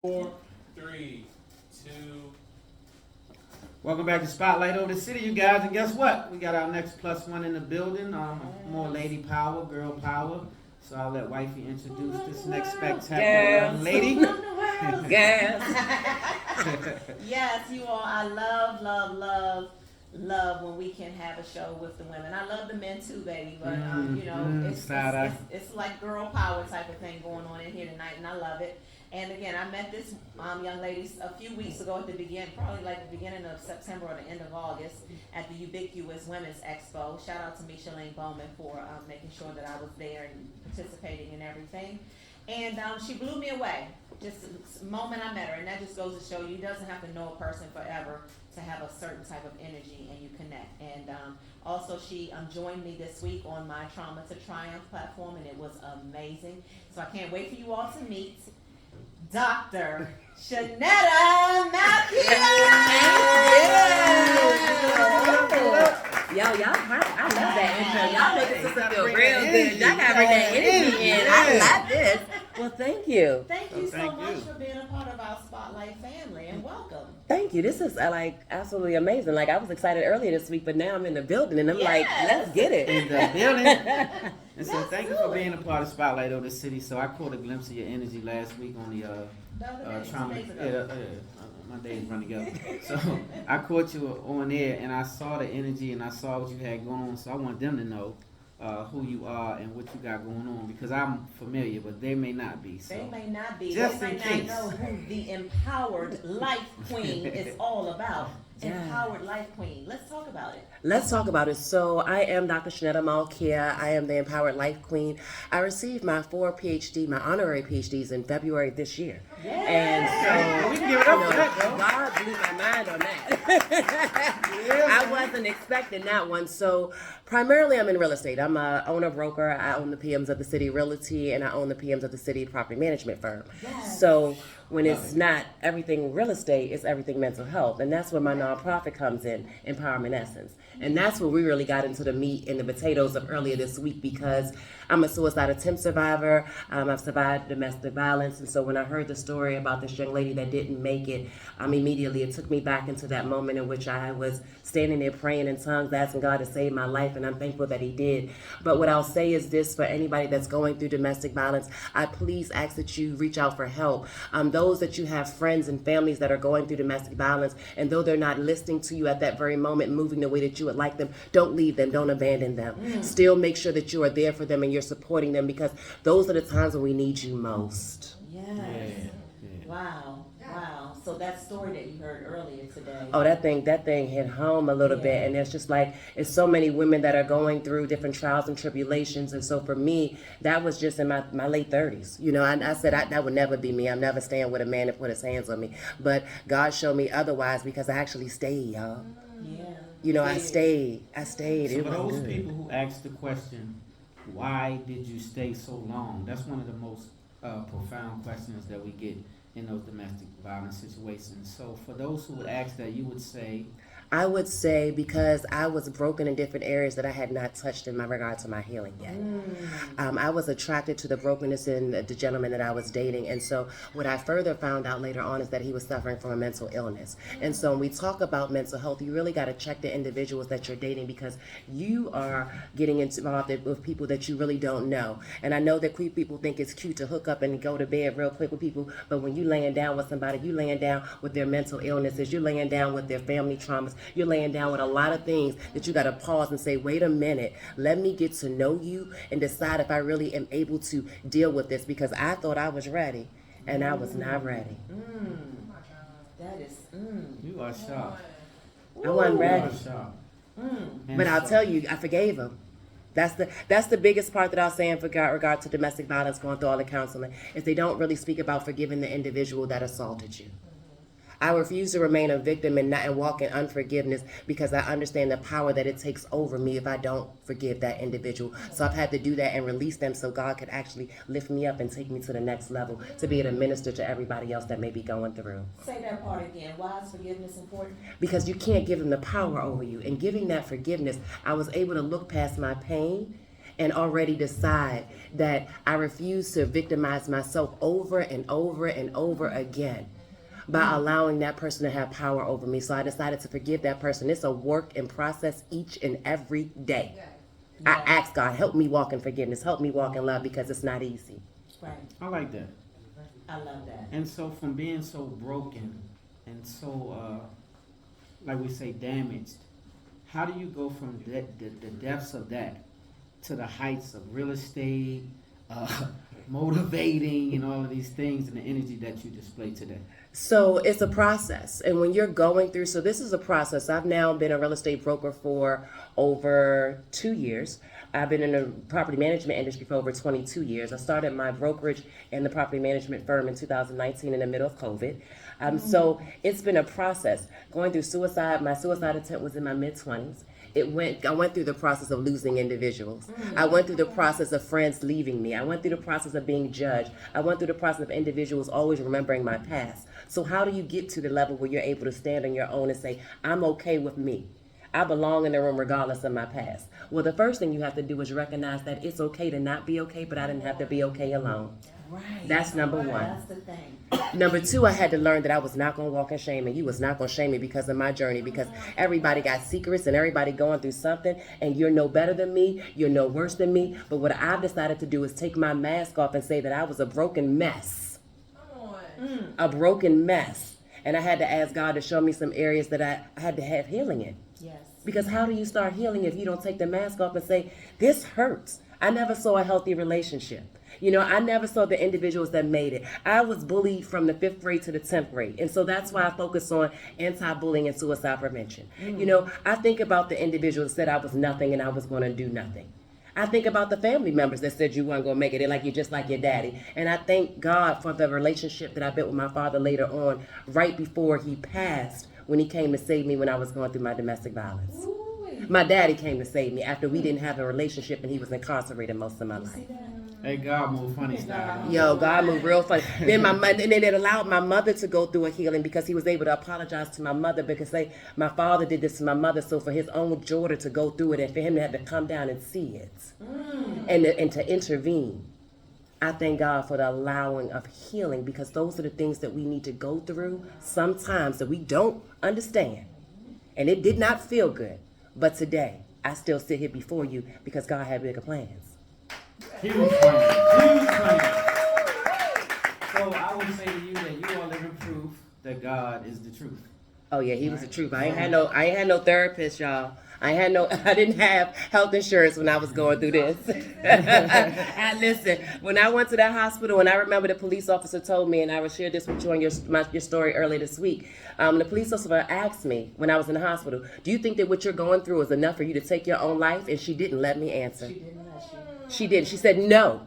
Four, three, two. Welcome back to Spotlight Over the City, you guys. And guess what? We got our next plus one in the building. More lady power, girl power. So I'll let Wifey introduce this next spectacular young lady. Yes. Yes, you all. I love when we can have a show with the women. I love the men too, baby. But it's like girl power type of thing going on in here tonight, and I love it. And again, I met this young lady a few weeks ago at the beginning, probably like the beginning of September or the end of August at the Ubiquitous Women's Expo. Shout out to Micheline Bowman for making sure that I was there and participating in everything. And she blew me away. Just the moment I met her, and that just goes to show you doesn't have to know a person forever to have a certain type of energy and you connect. And also she joined me this week on my Trauma to Triumph platform, and it was amazing. So I can't wait for you all to meet Dr. Shenetta Malkia. Yo, y'all, I love that intro. Y'all make it feel real good. Y'all gotta bring that energy in. I love this. Well, thank you. Thank you so much for being a part of our Spotlight family, and welcome. Thank you. This is absolutely amazing. Like, I was excited earlier this week, but now I'm in the building and I'm like, let's get it. In the building. And so thank you for being a part of Spotlight Over the City. So I caught a glimpse of your energy last week on the trauma. My days run together. So I caught you on air, and I saw the energy, and I saw what you had going on. So I want them to know who you are and what you got going on, because I'm familiar, but they may not be. So they may not be. Just they in may case. not know who the Empowered Life Queen is all about. Yeah. Empowered Life Queen. Let's talk about it. Let's talk about it. So I am Dr. Shenetta Malkia. I am the Empowered Life Queen. I received my my honorary PhDs in February this year. Yeah. And so, we can give it up for that, though. God blew my mind on that. I wasn't expecting that one. So primarily I'm in real estate. I'm a owner broker. I own the PMs of the City Realty, and I own the PMs of the City Property Management Firm. Yes. So when it's not everything real estate, it's everything mental health. And that's where my nonprofit comes in, Empowerment Essence. And that's where we really got into the meat and the potatoes of earlier this week, because I'm a suicide attempt survivor. I've survived domestic violence. And so when I heard the story about this young lady that didn't make it, immediately it took me back into that moment in which I was standing there praying in tongues, asking God to save my life. And I'm thankful that he did. But what I'll say is this: for anybody that's going through domestic violence, I please ask that you reach out for help. Those that you have friends and families that are going through domestic violence, and though they're not listening to you at that very moment, moving the way that you would like them, don't leave them, don't abandon them. Still make sure that you are there for them and you're supporting them, because those are the times when we need you most. Yes. Yeah. Wow. So that story that you heard earlier today. Oh, that thing hit home a little bit. And it's just like, it's so many women that are going through different trials and tribulations. And so for me, that was just in my late 30s. You know, I said that would never be me. I'm never staying with a man that put his hands on me. But God showed me otherwise, because I actually stayed, y'all. Yeah. You know, I stayed. So It for was those good. people who ask the question, why did you stay so long? That's one of the most profound questions that we get in those domestic violence situations. So for those who would ask that, you would say? I would say because I was broken in different areas that I had not touched in my regard to my healing yet. I was attracted to the brokenness in the gentleman that I was dating. And so what I further found out later on is that he was suffering from a mental illness. And so when we talk about mental health, you really got to check the individuals that you're dating, because you are getting involved with people that you really don't know. And I know that people think it's cute to hook up and go to bed real quick with people, but when you laying down with somebody, you laying down with their mental illnesses, you're laying down with their family traumas, you're laying down with a lot of things that you got to pause and say, wait a minute, let me get to know you and decide if I really am able to deal with this, because I thought I was ready and I was not ready. That is. You are sharp. I wasn't ready. You are sharp. But I'll tell you, I forgave him. That's the biggest part that I'll say in regard to domestic violence, going through all the counseling, is they don't really speak about forgiving the individual that assaulted you. I refuse to remain a victim and walk in unforgiveness, because I understand the power that it takes over me if I don't forgive that individual. So I've had to do that and release them so God could actually lift me up and take me to the next level, to be able to minister to everybody else that may be going through. Say that part again. Why is forgiveness important? Because you can't give them the power over you. And giving that forgiveness, I was able to look past my pain and already decide that I refuse to victimize myself over and over and over again by allowing that person to have power over me. So I decided to forgive that person. It's a work in process each and every day. I ask God, help me walk in forgiveness, help me walk in love, because it's not easy. Right. I like that. I love that. And so from being so broken and so, like we say, damaged, how do you go from the depths of that to the heights of real estate, motivating, and all of these things, and the energy that you display today? So it's a process. And when you're going through, so this is a process. I've now been a real estate broker for over 2 years. I've been in the property management industry for over 22 years. I started my brokerage in the property management firm in 2019 in the middle of COVID. So it's been a process. Going through suicide, my suicide attempt was in my mid-20s. I went through the process of losing individuals. I went through the process of friends leaving me. I went through the process of being judged. I went through the process of individuals always remembering my past. So how do you get to the level where you're able to stand on your own and say, I'm okay with me? I belong in the room regardless of my past. Well, the first thing you have to do is recognize that it's okay to not be okay, but I didn't have to be okay alone. Right. That's number one. That's the thing. Number two, I had to learn that I was not going to walk in shame, and you was not going to shame me because of my journey, because everybody got secrets and everybody going through something, and you're no better than me, you're no worse than me. But what I've decided to do is take my mask off and say that I was a broken mess. A broken mess. And I had to ask God to show me some areas that I had to have healing in. Yes. Because how do you start healing if you don't take the mask off and say, this hurts? I never saw a healthy relationship. You know, I never saw the individuals that made it. I was bullied from the 5th grade to the 10th grade. And so that's why I focus on anti-bullying and suicide prevention. You know, I think about the individuals that said I was nothing and I was going to do nothing. I think about the family members that said you weren't going to make it. They're like, you're just like your daddy. And I thank God for the relationship that I built with my father later on, right before he passed, when he came to save me when I was going through my domestic violence. My daddy came to save me after we didn't have a relationship and he was incarcerated most of my life. Hey, God move funny style. Yo, God moved real funny. Then and then it allowed my mother to go through a healing because he was able to apologize to my mother because my father did this to my mother. So for his own daughter to go through it and for him to have to come down and see it and to intervene, I thank God for the allowing of healing, because those are the things that we need to go through sometimes that we don't understand. And it did not feel good. But today, I still sit here before you because God had bigger plans. Huge plan. Huge plan. So I would say to you that you are living proof that God is the truth. Oh yeah, he was the truth. I ain't had no therapist, y'all. I didn't have health insurance when I was going through this. And listen, when I went to that hospital, and I remember the police officer told me, and I will share this with you on your story earlier this week. The police officer asked me when I was in the hospital, do you think that what you're going through is enough for you to take your own life? And she didn't let me answer. She didn't. She said no.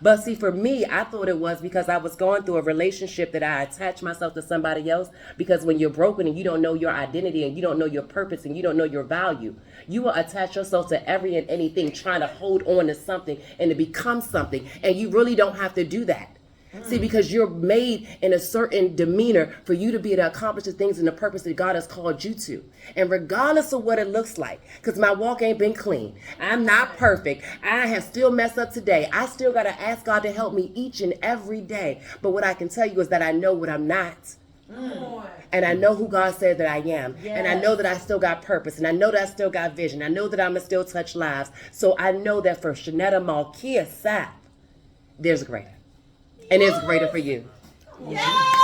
But see, for me, I thought it was because I was going through a relationship that I attached myself to somebody else. Because when you're broken and you don't know your identity and you don't know your purpose and you don't know your value, you will attach yourself to every and anything trying to hold on to something and to become something. And you really don't have to do that. See, because you're made in a certain demeanor for you to be able to accomplish the things and the purpose that God has called you to. And regardless of what it looks like, because my walk ain't been clean, I'm not perfect, I have still messed up today, I still got to ask God to help me each and every day. But what I can tell you is that I know what I'm not. And I know who God says that I am. Yes. And I know that I still got purpose. And I know that I still got vision. I know that I'm going to still touch lives. So I know that for Shenetta Malkia h.c, there's greater. And it's greater for you. Yes!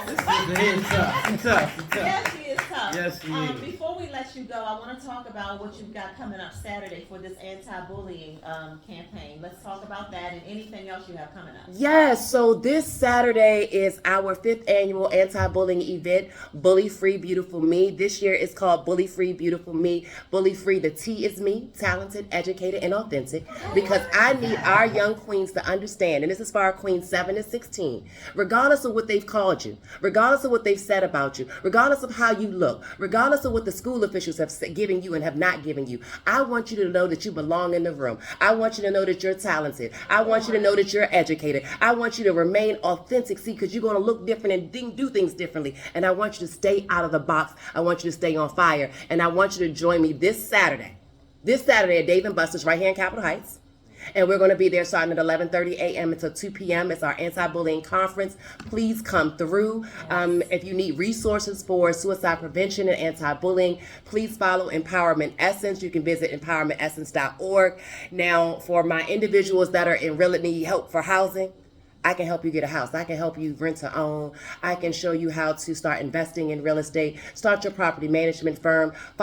This is tough. Yes, she is tough. Yes, she is. Before we let you go, I want to talk about what you've got coming up Saturday for this anti-bullying campaign. Let's talk about that and anything else you have coming up. Yes, so this Saturday is our 5th annual anti-bullying event, Bully Free Beautiful Me. This year it's called Bully Free Beautiful Me. Bully Free, the T is me, talented, educated, and authentic, because I need our young queens to understand, and this is for our queens 7 to 16, regardless of what they've called you, regardless of what they've said about you, regardless of how you look, regardless of what the school officials have given you and have not given you, I want you to know that you belong in the room. I want you to know that you're talented. I want you to know that you're educated. I want you to remain authentic, see, because you're going to look different and do things differently. And I want you to stay out of the box. I want you to stay on fire. And I want you to join me this Saturday at Dave & Buster's right here in Capitol Heights. And we're going to be there starting at 11:30 a.m. until 2 p.m. It's our anti-bullying conference. Please come through. If you need resources for suicide prevention and anti-bullying, please follow Empowerment Essence. You can visit empowermentessence.org. Now, for my individuals that are in real need help for housing, I can help you get a house. I can help you rent to own. I can show you how to start investing in real estate, start your property management firm. Follow